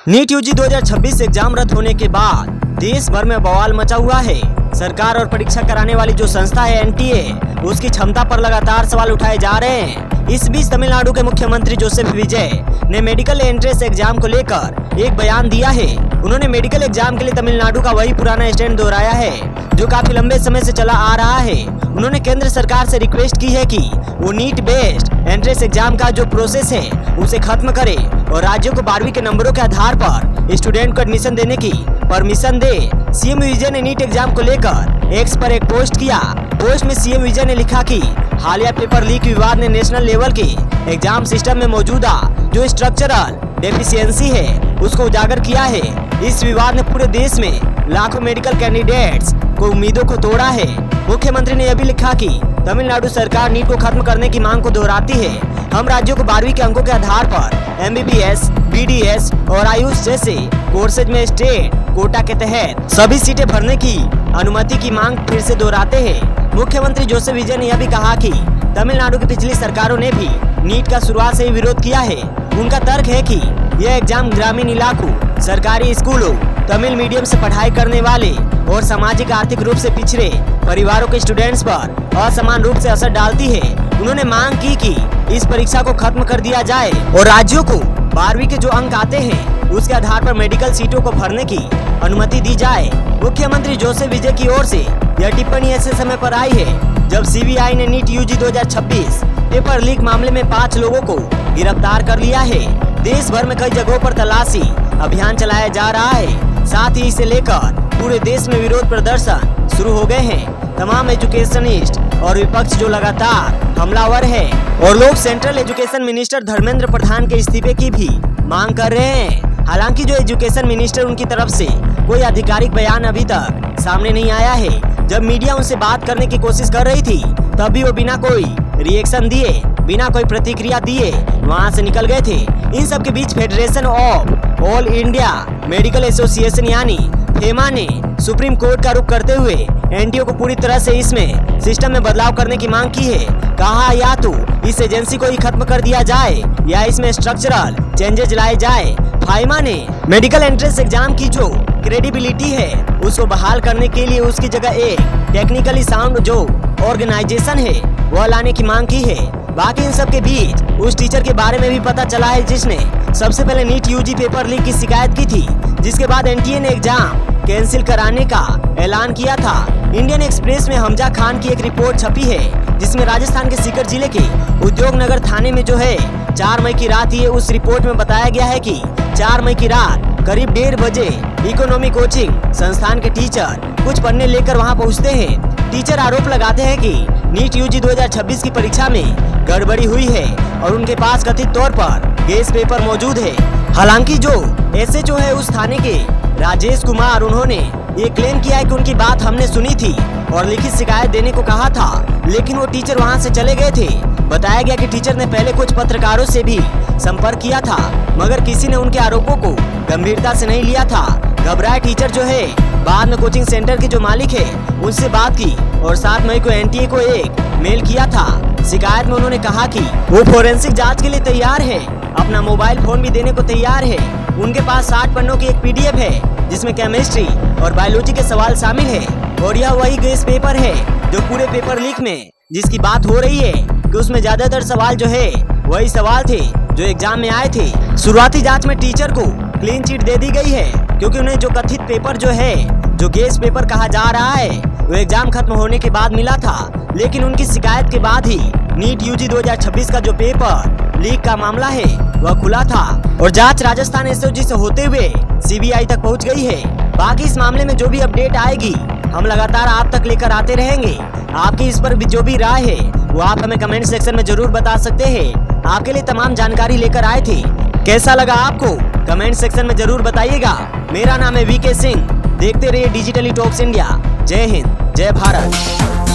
NEET UG 2026 exam रद्द होने के बाद देश भर में बवाल मचा हुआ है। सरकार और परीक्षा कराने वाली जो संस्था है एनटीए, उसकी क्षमता पर लगातार सवाल उठाए जा रहे हैं। इस बीच तमिलनाडु के मुख्यमंत्री जोसेफ विजय ने मेडिकल एंट्रेंस एग्जाम को लेकर एक बयान दिया है। उन्होंने मेडिकल एग्जाम के लिए तमिलनाडु का वही पुराना स्टैंड दोहराया है जो काफी लंबे समय से चला आ रहा है। उन्होंने केंद्र सरकार से रिक्वेस्ट की है कि वो नीट बेस्ड एंट्रेंस एग्जाम का जो प्रोसेस है उसे खत्म करे और राज्यों को 12वीं के नंबरों के आधार पर स्टूडेंट को एडमिशन देने की परमिशन दे। सीएम विजय ने नीट एग्जाम को लेकर एक्स पर एक पोस्ट किया। पोस्ट में सीएम विजय ने लिखा कि हालिया पेपर लीक विवाद ने नेशनल लेवल के एग्जाम सिस्टम में मौजूदा जो स्ट्रक्चरल डेफिशिएंसी है उसको उजागर किया है। इस विवाद ने पूरे देश में लाखों मेडिकल कैंडिडेट्स को उम्मीदों को तोड़ा है। मुख्यमंत्री ने यह भी लिखा कि तमिलनाडु सरकार नीट को खत्म करने की मांग को दोहराती है। हम राज्यों को 12वीं के अंकों के आधार पर एमबीबीएस, बीडीएस और आयुष जैसे कोर्सेज में स्टेट कोटा के तहत सभी सीटें भरने की अनुमति की मांग फिर से दोहराते हैं। मुख्यमंत्री जोसेफ विजय ने यह भी कहा कि तमिलनाडु की पिछली सरकारों ने भी नीट का शुरुआत से ही विरोध किया है। उनका तर्क है कि यह एग्जाम ग्रामीण इलाकों, सरकारी स्कूलों, तमिल मीडियम से पढ़ाई करने वाले और सामाजिक आर्थिक रूप से पिछड़े परिवारों के स्टूडेंट्स पर असमान रूप से असर डालती है। उन्होंने मांग की कि इस परीक्षा को खत्म कर दिया जाए और राज्यों को 12वीं के जो अंक आते हैं उसके आधार पर मेडिकल सीटों को भरने की अनुमति दी जाए। मुख्यमंत्री जोसेफ विजय की ओर से यह टिप्पणी ऐसे समय पर आई है जब सीबीआई ने नीट यूजी 2026 पेपर लीक मामले में 5 लोगों को गिरफ्तार कर लिया है। देश भर में कई जगहों पर तलाशी अभियान चलाया जा रहा है। साथ ही इसे लेकर पूरे देश में विरोध प्रदर्शन शुरू हो गए हैं। तमाम एजुकेशनिस्ट और विपक्ष जो लगातार हमलावर है और लोग central education minister Dharmendra Pradhan के इस्तीफे की भी मांग कर रहे हैं। हालांकि जो एजुकेशन मिनिस्टर उनकी तरफ से कोई आधिकारिक बयान अभी तक सामने नहीं आया है। जब मीडिया उनसे बात करने की कोशिश कर रही थी तब भी वो बिना कोई रिएक्शन दिए, बिना कोई प्रतिक्रिया दिए वहां से निकल गए थे। इन सब के बीच federation of all India medical association यानी फेमा ने सुप्रीम कोर्ट का रुख करते हुए एनटीए को पूरी तरह से इसमें सिस्टम में बदलाव करने की मांग की है। कहा या तो इस एजेंसी को ही खत्म कर दिया जाए या इसमें स्ट्रक्चरल चेंजेस लाए जाए। फाइमा ने मेडिकल एंट्रेंस एग्जाम की जो क्रेडिबिलिटी है उसको बहाल करने के लिए उसकी जगह एक टेक्निकली साउंड जो ऑर्गेनाइजेशन है वह लाने की मांग की है। बाकी इन सब के बीच उस टीचर के बारे में भी पता चला है जिसने सबसे पहले नीट यूजी पेपर लीक की शिकायत की थी, जिसके बाद एनटीए ने एग्जाम कैंसिल कराने का ऐलान किया था। इंडियन एक्सप्रेस में हमजा खान की एक रिपोर्ट छपी है जिसमें राजस्थान के सीकर जिले के उद्योग नगर थाने में जो है 4 मई की रात ये उस रिपोर्ट में बताया गया है कि 4 मई की रात करीब 1:30 बजे इकोनॉमी कोचिंग संस्थान के टीचर कुछ पढ़ने लेकर वहां पहुंचते हैं। टीचर आरोप लगाते हैं कि नीट यूजी 2026 की परीक्षा में गड़बड़ी हुई है और उनके पास कथित तौर पर गैस पेपर मौजूद है। हालांकि जो एसएचओ है उस थाने के राजेश कुमार, उन्होंने ये क्लेम किया है कि उनकी बात हमने सुनी थी और लिखित शिकायत देने को कहा था, लेकिन वो टीचर वहां से चले गए थे। बताया गया कि टीचर ने पहले कुछ पत्रकारों से भी संपर्क किया था मगर किसी ने उनके आरोपों को गंभीरता से नहीं लिया था। घबराए टीचर जो है बाद में कोचिंग सेंटर के जो मालिक है उनसे बात की और 7 मई को एनटीए को एक मेल किया था। शिकायत में उन्होंने कहा कि वो फोरेंसिक जांच के लिए तैयार है, अपना मोबाइल फोन भी देने को तैयार है। उनके पास 60 पन्नों की एक पीडीएफ है जिसमें केमिस्ट्री और बायोलॉजी के सवाल शामिल है और यह वही गैस पेपर है जो पूरे पेपर लीक में जिसकी बात हो रही है कि उसमें ज्यादातर सवाल जो है वही सवाल थे जो एग्जाम में आए थे। शुरुआती जांच में टीचर को क्लीन चिट दे दी गई है क्योंकि उन्हें जो कथित पेपर जो है जो गैस पेपर कहा जा रहा है वो एग्जाम खत्म होने के बाद मिला था, लेकिन उनकी शिकायत के बाद ही नीट यूजी 2026 का जो पेपर लीक का मामला है वह खुला था और जांच राजस्थान एसओजी से होते हुए सीबीआई तक पहुंच गई है। बाकी इस मामले में जो भी अपडेट आएगी हम लगातार आप तक लेकर आते रहेंगे। आपकी इस पर जो भी राय है वो आप हमें कमेंट सेक्शन में जरूर बता सकते हैं। आपके लिए तमाम जानकारी लेकर आए थे। कैसा लगा आपको कमेंट सेक्शन में जरूर बताइएगा। मेरा नाम है वीके सिंह। देखते रहिए डिजिटली टॉक्स इंडिया। जय हिंद, जय भारत।